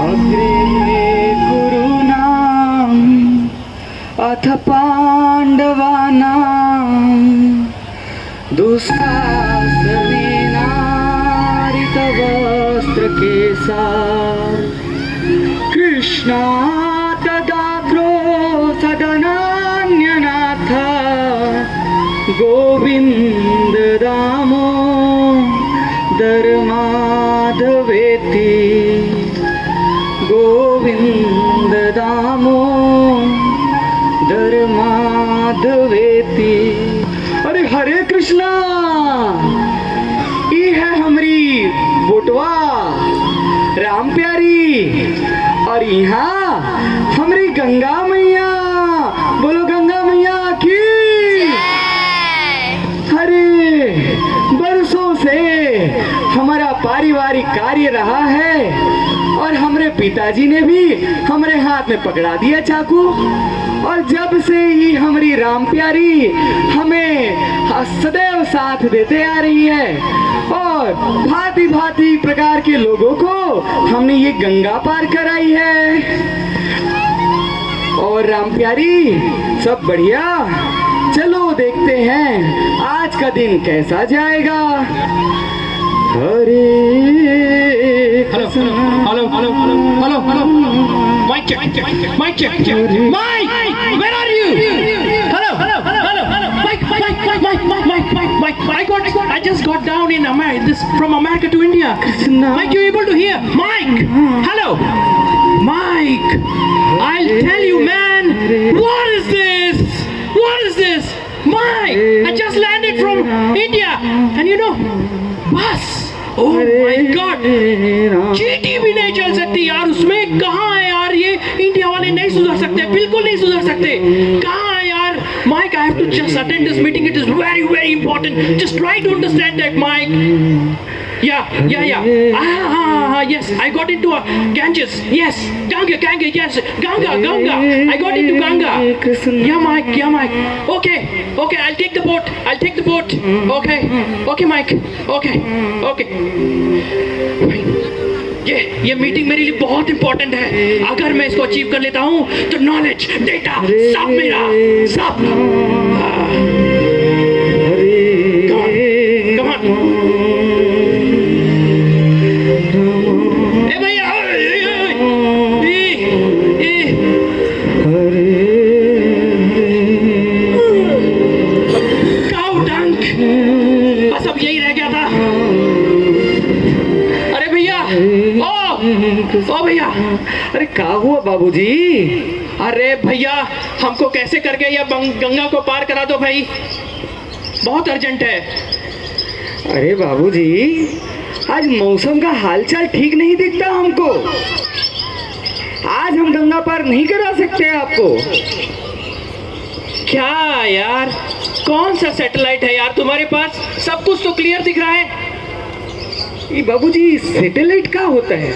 अग्रे कुरूणाम् अथ पाण्डवानां दुःशासनेनारितवस्त्रकेसा कृष्णा तदाग्रो सदनान्यनाथ गोविन्द दामो दरमाधवेति गोविन्द दामो दरमाधवेति। अरे हरे कृष्णा, ये है हमारी बोटवा राम प्यारी और यहाँ हमारी गंगा मैया। बोलो गंगा मैया की। अरे बरसों से हमारा पारिवारिक कार्य रहा है और हमारे पिताजी ने भी हमारे हाथ में पकड़ा दिया चाकू, और जब से ही हमारी राम प्यारी हमें सदैव साथ देते आ रही है और भांति भांति प्रकार के लोगों को हमने ये गंगा पार कराई है। और राम प्यारी सब बढ़िया, चलो देखते हैं आज का दिन कैसा जाएगा। हरे hello hello hello hello hello mic check mic check mic where are you hello hello hello mic mic mic mic mic I just got down in America, this from America to India. Mike, you able to hear? Mike, hello Mike, I'll tell you man, what is this, Mike, I just landed from India and you know bus, oh my god, चीटी भी नहीं चल सकती यार उसमें। कहाँ है यार, ये इंडिया वाले नहीं सुधर सकते, बिल्कुल नहीं सुधर सकते। कहाँ है यार Mike, I have to just attend this meeting, it is very very important, just try to understand that Mike. Yeah. Yes, I got into a Ganges. Yes, Ganga. Yes, Ganga. I got into Ganga. Yeah, Mike. Okay. I'll take the boat. Okay, Mike. Okay. ये meeting मेरे लिए बहुत important है। अगर मैं इसको achieve कर लेता हूँ तो नॉलेज, डेटा सब मेरा, सब। Come on. बस अब यही रह गया था। अरे भैया, ओ भैया, अरे क्या हुआ बाबूजी? अरे भैया हमको कैसे करके ये गंगा को पार करा दो भाई, बहुत अर्जेंट है। अरे बाबूजी, आज मौसम का हालचाल ठीक नहीं दिखता हमको, आज हम गंगा पार नहीं करा सकते आपको। क्या यार, कौन सा सैटेलाइट है यार तुम्हारे पास? सब कुछ तो क्लियर दिख रहा है। ये बाबूजी सैटेलाइट क्या होता है?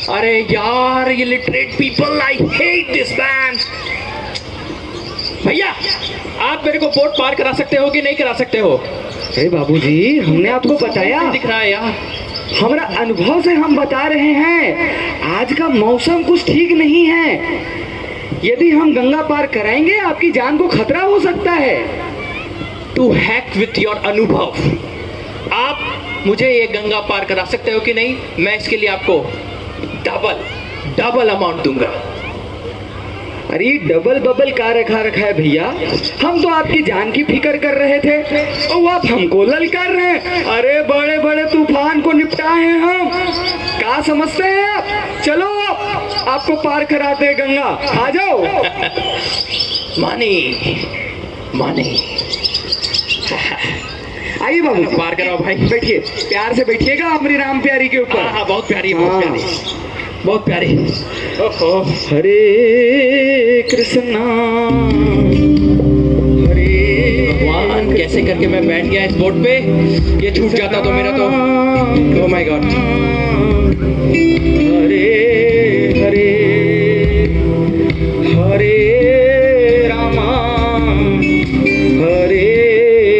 अरे यार ये literate people, I hate this man. भैया आप मेरे को बोट पार करा सकते हो कि नहीं करा सकते हो? अरे बाबूजी, हमने आपको बताया, दिख रहा है यार, हमारा अनुभव से हम बता रहे हैं आज का मौसम कुछ ठीक नहीं है। यदि हम गंगा पार कराएंगे आपकी जान को खतरा हो सकता है। टू हैक विथ योर अनुभव। आप मुझे ये गंगा पार करा सकते हो कि नहीं? मैं इसके लिए आपको डबल अमाउंट दूंगा। अरे डबल बबल का रखा है भैया, हम तो आपकी जान की फिक्र कर रहे थे और आप हमको ललकार रहे हैं। अरे बड़े बड़े तूफान को निपटाए हैं हम, क्या समझते हैं आप? चलो आपको पार कराते हैं गंगा, आ जाओ। मानी आइए बाबू, पार कराओ भाई। बैठिए, प्यार से बैठिएगा हमारी राम प्यारी के ऊपर। हाँ, बहुत प्यारी, बहुत प्यारी। ओहो, हरे कृष्णा हरे। भगवान, कैसे करके मैं बैठ गया इस बोट पे, ये छूट जाता तो मेरा तो, oh my God. Hare Hare Hare Rama हरे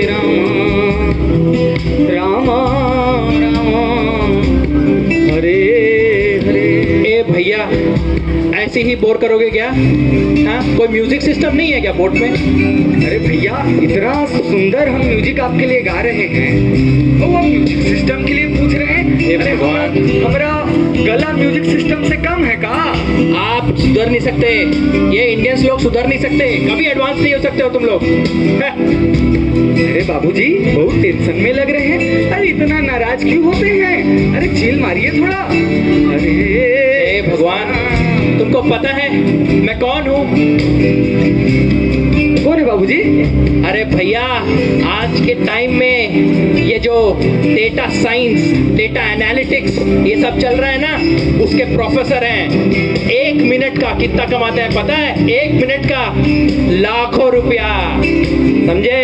रामा रामा रामा हरे हरे। ए भैया, ऐसे ही बोर करोगे क्या? हाँ, कोई म्यूजिक सिस्टम नहीं है क्या बोट में? अरे भैया, इतना सुंदर हम म्यूजिक आपके लिए गा रहे हैं और आप म्यूजिक सिस्टम के लिए पूछ रहे हैं? हे अरे भगवान। हमारा गला म्यूजिक सिस्टम से कम है का? आप सुधर नहीं सकते, ये इंडियंस लोग सुधर नहीं सकते, कभी एडवांस नहीं हो सकते हो तुम लोग। अरे बाबूजी, बहुत टेंशन में लग रहे हैं। अरे इतना नाराज क्यों होते हैं? अरे चिल मारिए थोड़ा। अरे हे भगवान, तुमको पता है मैं कौन हूँ? कौन है बाबूजी? अरे भैया, आज के टाइम में ये जो डेटा साइंस, डेटा एनालिटिक्स ये सब चल रहा है ना, उसके प्रोफेसर हैं। 1 मिनट का कितना कमाते हैं पता है? 1 मिनट का लाखों रुपया, समझे?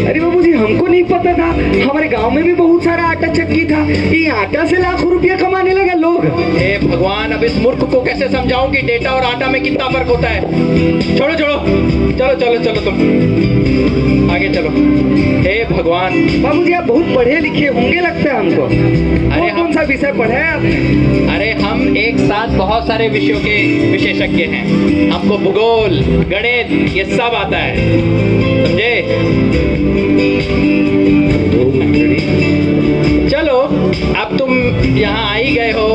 अरे बाबूजी, हमको नहीं पता था। हमारे गांव में भी बहुत सारा आटा चक्की था, ये आटा से लाखों रुपया कमाने लगा लोग। हे भगवान, अब इस मूर्ख को कैसे समझाऊं कि डेटा और आटा में कितना फर्क होता है? छोड़ो छोड़ो, चलो चलो चलो, तुम आगे चलो। हे भगवान। बाबूजी, आप बहुत पढ़े लिखे होंगे लगता है हमको। अरे कौन सा विषय पढ़े हैं आप? अरे हम एक साथ बहुत सारे विषयों के विशेषज्ञ हैं। हमको भूगोल, गणित ये सब आता है, समझे? चलो, अब तुम यहाँ आ ही गए हो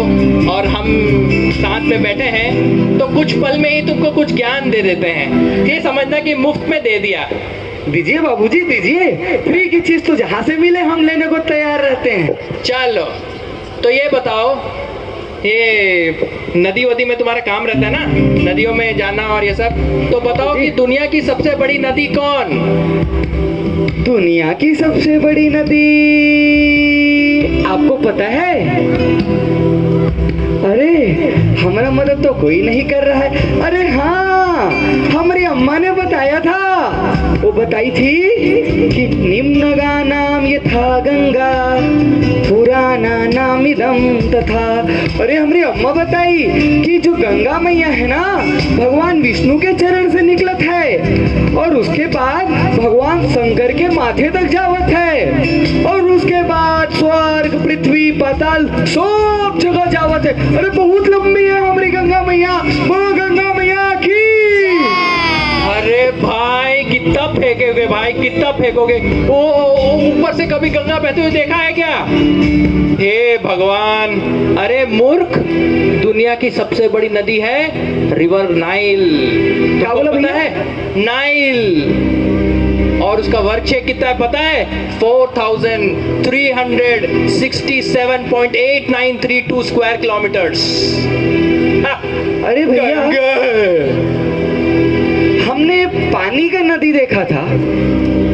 और हम साथ में बैठे हैं, तो कुछ पल में ही तुमको कुछ ज्ञान दे देते हैं। ये समझना कि मुफ्त में दे दिया। दीजिए बाबूजी, दीजिए। फ्री की चीज तो जहाँ से मिले हम लेने को तैयार रहते हैं। चलो, तो ये बताओ, ये नदी वदी में तुम्हारा काम रहता है ना, नदियों में जाना और ये सब, तो बताओ कि दुनिया की सबसे बड़ी नदी कौन? दुनिया की सबसे बड़ी नदी आपको पता है? अरे हमारा मदद तो कोई नहीं कर रहा है। अरे हाँ, हमारी अम्मा ने बताया था। वो बताई थी कि निम्नगा नाम यथा गंगा पुराना नाम इदम तथा। अरे हमारी अम्मा बताई कि जो गंगा मैया है ना, भगवान विष्णु के चरण से निकलत है और उसके बाद भगवान शंकर के माथे तक जावत है और उसके बाद स्वर्ग, पृथ्वी, पाताल सब जगह जावत है। अरे बहुत लंबी है हमारी गंगा मैया। बोलो गंगा मैया की। अरे भाई, कितना फेंकोगे भाई, कितना फेंकोगे? ओ ऊपर से कभी गंगा बहते हुए देखा है क्या? हे भगवान, अरे मूर्ख, दुनिया की सबसे बड़ी नदी है रिवर नाइल। क्या बोला पता भैया? है? नाइल। और उसका वर्गक्षेत्र कितना है पता है? 4,367.8932 स्क्वायर किलोमीटर्स। अरे भैया, हमने पानी का नदी देखा था,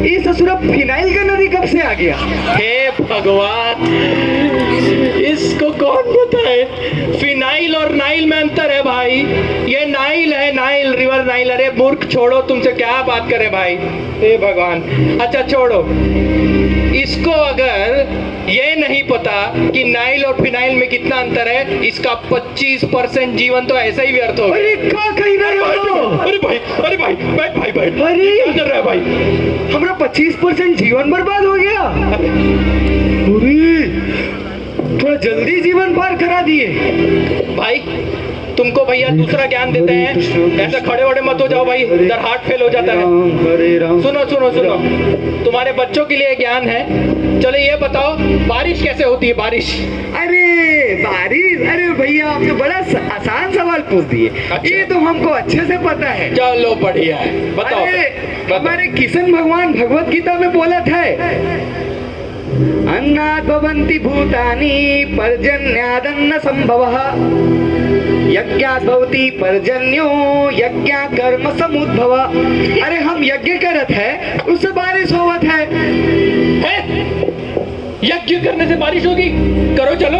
ये ससुरा फिनाइल का नदी कब से आ गया? हे भगवान, इसको कौन बताए? फिनाइल और नाइल में अंतर है भाई। ये नाइल है, नाइल, रिवर नाइल। अरे मूर्ख, छोड़ो, तुमसे क्या बात करें भाई। हे भगवान, अच्छा छोड़ो इसको। अगर ये नहीं पता कि नाइल और फिनाइल में कितना अंतर है, इसका 25% जीवन तो ऐसा ही व्यर्थ हो गया। अरे क्या कही रहे हो? अरे भाई, अरे भाई, बैठ भाई, बैठ। अरे क्या कर रहा है भाई? हमारा 25% जीवन बर्बाद हो गया। थोड़ा जल्दी जीवन पार करा दिए भाई। तुमको भैया दूसरा ज्ञान देते हैं, ऐसे खड़े वड़े मत हो जाओ भाई, इधर हार्ट फेल हो जाता है। हरे राम। सुनो सुनो सुनो, तुम्हारे बच्चों के लिए ज्ञान है। चलो ये बताओ, बारिश कैसे होती है? बारिश? अरे बारिश, अरे भैया आपने बड़ा आसान सवाल पूछ दिए। अच्छा। ये तो हमको अच्छे से पता है। चलो बढ़िया है, बताओ। अरे बताओ। हमारे किशन भगवान भगवत गीता में बोला था, अन्नात् भवन्ति भूतानि पर्जन्यादन्न संभवः यज्ञात् भवति पर्जन्यो यज्ञात् कर्म समुद्भवः। अरे हम यज्ञ करत है, उससे बारिश होवत है। यज्ञ करने से बारिश होगी? करो चलो।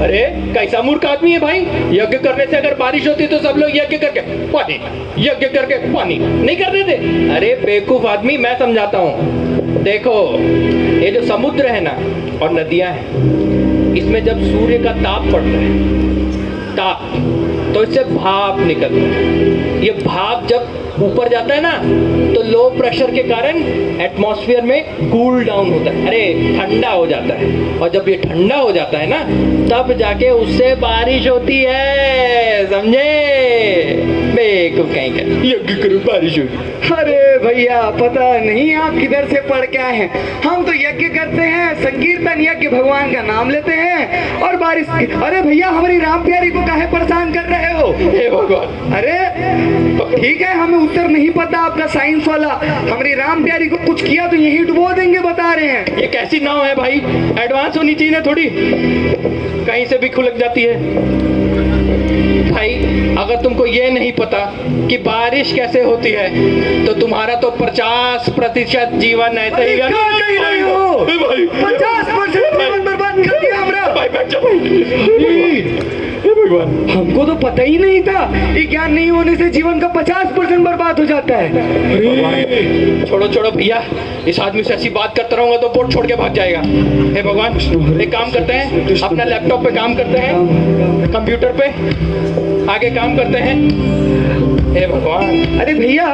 अरे कैसा मूर्ख आदमी है भाई, यज्ञ करने से अगर बारिश होती तो सब लोग यज्ञ करके पानी, यज्ञ करके पानी नहीं कर देते? अरे बेवकूफ आदमी, मैं समझाता हूँ। देखो, ये जो समुद्र है ना और नदियां हैं, इसमें जब सूर्य का ताप पड़ता है, ताप, तो इससे भाप निकलता है। ये भाप जब ऊपर जाता है ना, तो लो प्रेशर के कारण एटमॉस्फेयर में कूल डाउन होता है, अरे ठंडा हो जाता है। और जब ये ठंडा हो जाता है ना, तब जाके उससे बारिश होती है। समझे? बेवकूफ कहीं का, यज्ञ करो बारिश हो। अरे भैया पता नहीं आप किधर से पढ़ के आए हैं। हम तो यज्ञ करते हैं, संकीर्तन यज्ञ, भगवान का नाम लेते हैं और बारिश। अरे भैया हमारी राम प्यारी को काहे परेशान कर रहे हो? हे भगवान, अरे ठीक है, हमें उत्तर नहीं पता आपका साइंस वाला। हमारी राम प्यारी को कुछ किया तो यही डुबो देंगे, बता रहे हैं। ये कैसी नाव है भाई? एडवांस होनी चाहिए ना थोड़ी, कहीं से भी खुलक जाती है। भाई अगर तुमको ये नहीं पता कि बारिश कैसे होती है तो तुम्हारा तो 50% जीवन ऐसे ही क्या कह रहे हो? 50% जीवन बर्बाद कर दिया हमारा। भाई बैठ जा भाई। हे भगवान, हमको तो पता ही नहीं था ये ज्ञान नहीं होने से जीवन का 50% बर्बाद हो जाता है। छोड़ो छोड़ो भैया, इस आदमी से ऐसी बात करता रहूंगा तो बोर्ड छोड़ के भाग जाएगा। हे भगवान, एक काम करते हैं, अपना लैपटॉप पे काम करते हैं, कंप्यूटर पे आगे काम करते हैं। हे भगवान। अरे भैया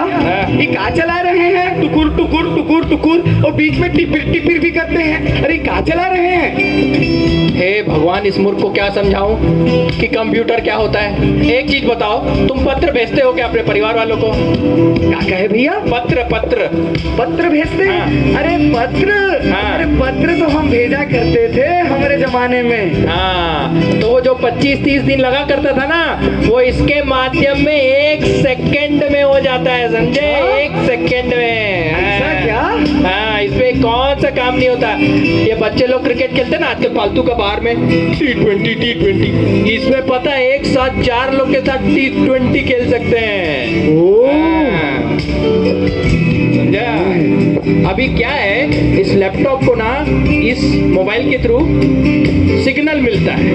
ये क्या चला रहे हैं? टुकुर टुकुर टुकुर टुकुर और बीच में टिपिर टिपिर भी करते हैं। अरे क्या चला रहे हैं? हे भगवान, इस मूर्ख को क्या समझाऊं कि कंप्यूटर क्या होता है? एक चीज बताओ, तुम पत्र भेजते हो क्या अपने परिवार वालों को? क्या कहे भैया? पत्र पत्र पत्र भेजते हैं? हाँ। अरे पत्र, अरे पत्र तो हम भेजा करते थे हमारे जमाने में। हाँ, तो वो जो 25-30 दिन लगा करता था ना, वो इसके माध्यम में 1 सेकंड में हो जाता है, समझे? 1 सेकंड में। ऐसा क्या? हाँ, इसमें कौन सा काम नहीं होता। ये बच्चे लोग क्रिकेट खेलते हैं ना आजकल फालतू का बाहर में, T20 इसमें पता है एक साथ 4 लोग के साथ T20 खेल सकते हैं। हाँ। समझा? अभी क्या है, इस लैपटॉप को ना इस मोबाइल के थ्रू सिग्नल मिलता है।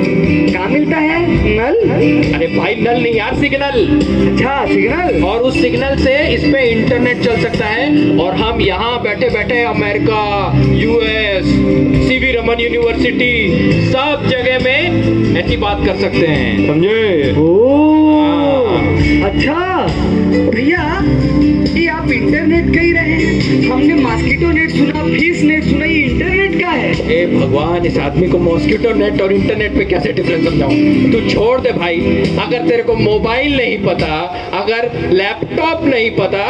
क्या मिलता है? नल? अरे भाई नल नहीं यार, सिग्नल। अच्छा सिग्नल। और उस सिग्नल से इस पे इंटरनेट चल सकता है और हम यहाँ बैठे बैठे America, US, CV Raman university, सब जगह में ऐसी बात कर सकते हैं, समझे? अच्छा भैया, ये आप इंटरनेट कह रहे हैं? हमने मॉस्किटो नेट सुना, फिश नेट सुना, ये इंटरनेट का है? ए भगवान, इस आदमी को मॉस्किटो नेट और इंटरनेट पे कैसे डिफरेंस समझाऊं? तू छोड़ दे भाई। अगर तेरे को मोबाइल नहीं पता, अगर लैपटॉप नहीं पता,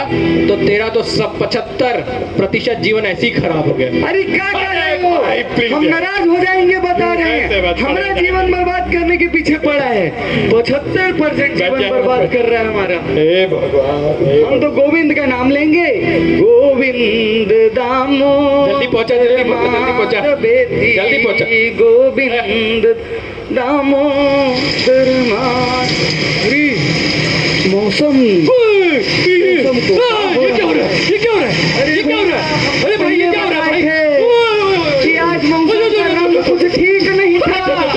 तो तेरा तो सब 75% जीवन ऐसे ही खराब हो गया। अरे क्या कह रहे हो? भाई, please हम यार। नाराज हो जाएंगे, बता रहे हैं। हमारा जीवन बर्बाद करने के पीछे पड़ा है। 75% जीवन बर्बाद कर रहा है हमारा। हे भगवान, हम तो गोविंद का नाम लेंगे। गोविंद दामो जल्दी पहुंचा, जल्दी पहुंचा, जल्दी पहुंचा। गोविंद दामोदर मौसम ये क्या हो रहा है? ये क्या हो रहा है? अरे ये क्या हो रहा है? अरे भाई, ये क्या हो रहा है भाई? कि आज मौसम का रंग कुछ ठीक नहीं था। अब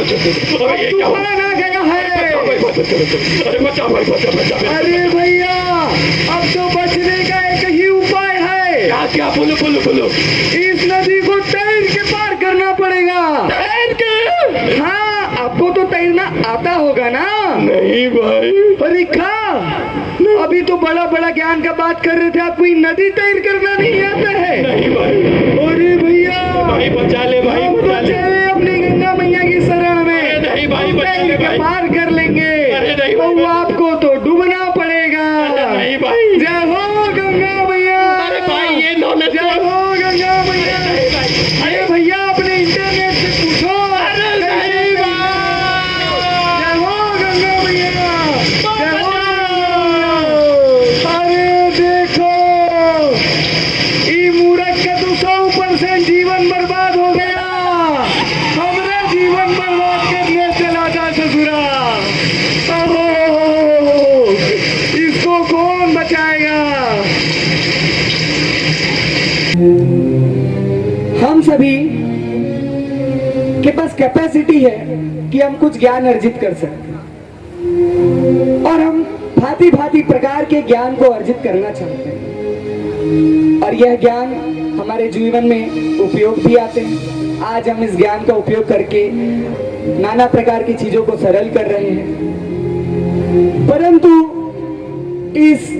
तूफान आ गया है। अरे बचा भाई, बचा। अरे भैया, अब तो बचने का एक ही उपाय है। क्या? बोलो। इस नदी को तैर के पार करना पड़ेगा। तैर के? हाँ, आपको तो तैरना आता होगा ना? नहीं भाई। परीक्षा, अभी तो बड़ा ज्ञान का बात कर रहे थे, आपको ये नदी तैर करना नहीं आता है? नहीं भाई। अरे भैया, भाई बचा ले भाई, हम बचा तो ले। चले अपनी गंगा मैया की शरण में। नहीं भाई, बचा ले तैर के भाई। पार कर लेंगे। अरे नहीं भाई, तो आपको तो डूबना पड़ेगा। नहीं भाई। जय हो गंगा मैया। अरे भाई, ये नॉलेज जय हो गंगा मैया। अरे भैया, अपने इंटरनेट से पूछो। नहीं भाई। जय हो गंगा मैया। जय हो। अरे देखो, ई मूर्ख का तो 100% जीवन बर्बाद हो गया। हमारा जीवन बर्बाद करने चला जा ससुरा। ओहो, इसको कौन बचाएगा? हम सभी के पास कैपेसिटी है कि हम कुछ ज्ञान अर्जित कर सकते हैं और हम भांति प्रकार के ज्ञान को अर्जित करना चाहते हैं और यह ज्ञान हमारे जीवन में उपयोग भी आते हैं। आज हम इस ज्ञान का उपयोग करके नाना प्रकार की चीजों को सरल कर रहे हैं, परंतु इस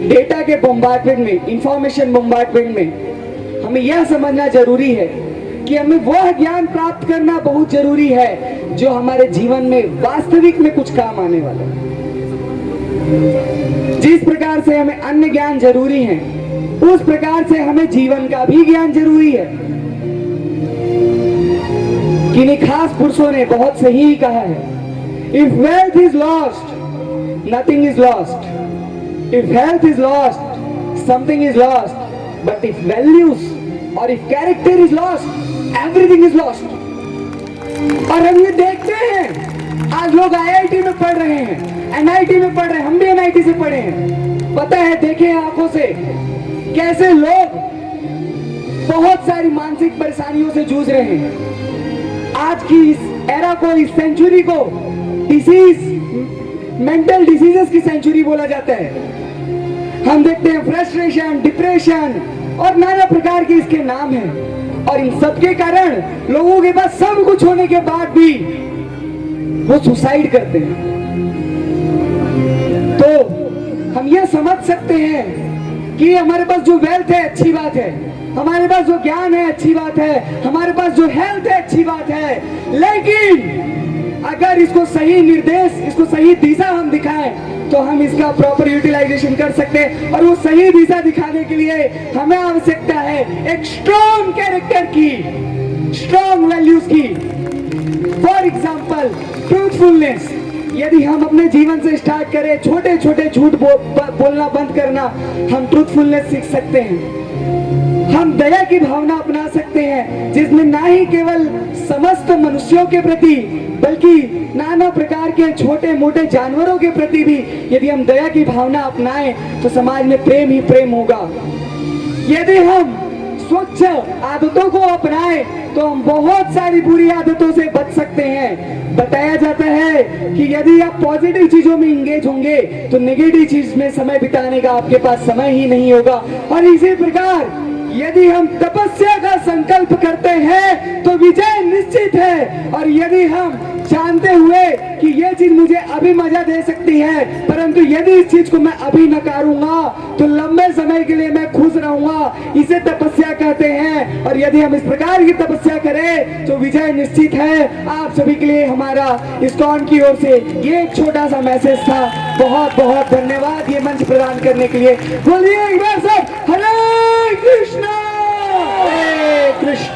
डेटा के बम्बार्डमेंट में, इंफॉर्मेशन बम्बार्डमेंट में हमें यह समझना जरूरी है कि हमें वह ज्ञान प्राप्त करना बहुत जरूरी है जो हमारे जीवन में वास्तविक में कुछ काम आने वाला है। जिस प्रकार से हमें अन्य ज्ञान जरूरी है, उस प्रकार से हमें जीवन का भी ज्ञान जरूरी है। किन्हीं खास पुरुषों ने बहुत सही कहा है, if wealth is lost nothing is lost, if health is lost something is lost, but if values और if character is lost everything is lost. और हम ये देखते हैं, आज लोग आईआईटी में पढ़ रहे हैं, एनआईटी में पढ़ रहे हैं, हम भी एनआईटी से पढ़े हैं। पता है, देखे आंखों से कैसे लोग बहुत सारी मानसिक परेशानियों से जूझ रहे हैं। आज की इस एरा को, इस सेंचुरी को डिसीज, मेंटल डिसीजेस की सेंचुरी बोला जाता है। हम देखते हैं फ्रस्ट्रेशन, डिप्रेशन और नाना प्रकार के इसके नाम हैं। और इन सबके कारण लोगों के पास सब कुछ होने के बाद भी वो सुसाइड करते हैं। तो हम ये समझ सकते हैं कि हमारे पास जो वेल्थ है अच्छी बात है, हमारे पास जो ज्ञान है अच्छी बात है, हमारे पास जो हेल्थ है अच्छी बात है, लेकिन अगर इसको सही निर्देश, इसको सही दिशा हम दिखाएं तो हम इसका प्रॉपर यूटिलाइजेशन कर सकते हैं। और वो सही दिशा दिखाने के लिए हमें आवश्यकता है एक स्ट्रॉन्ग कैरेक्टर की, स्ट्रॉन्ग वैल्यूज की। For example truthfulness. यदि हम अपने जीवन से स्टार्ट करें, छोटे छोटे झूठ बोलना बंद करना, हम ट्रूथफुलनेस सीख सकते हैं। हम दया की भावना अपना सकते हैं, जिसमें ना ही केवल समस्त मनुष्यों के प्रति बल्कि नाना प्रकार के छोटे मोटे जानवरों के प्रति भी यदि हम दया की भावना अपनाएं तो समाज में प्रेम ही प्रेम होगा। यदि हम स्वच्छ आदतों को अपनाएं तो हम बहुत सारी बुरी आदतों से बच सकते हैं। बताया जाता है कि यदि आप पॉजिटिव चीजों में इंगेज होंगे तो नेगेटिव चीज में समय बिताने का आपके पास समय ही नहीं होगा। और इसी प्रकार यदि हम तपस्या का संकल्प करते हैं तो विजय निश्चित है। और यदि हम जानते हुए कि ये चीज मुझे अभी मजा दे सकती है, परंतु यदि इस चीज को मैं अभी नकारूंगा तो लंबे समय के लिए मैं खुश रहूंगा, इसे तपस्या कहते हैं। और यदि हम इस प्रकार की तपस्या करें तो विजय निश्चित है। आप सभी के लिए हमारा इस्कॉन की ओर से ये एक छोटा सा मैसेज था। बहुत बहुत धन्यवाद ये मंच प्रदान करने के लिए। बोलिए एक बार सब हरे कृष्णा, हरे कृष्णा।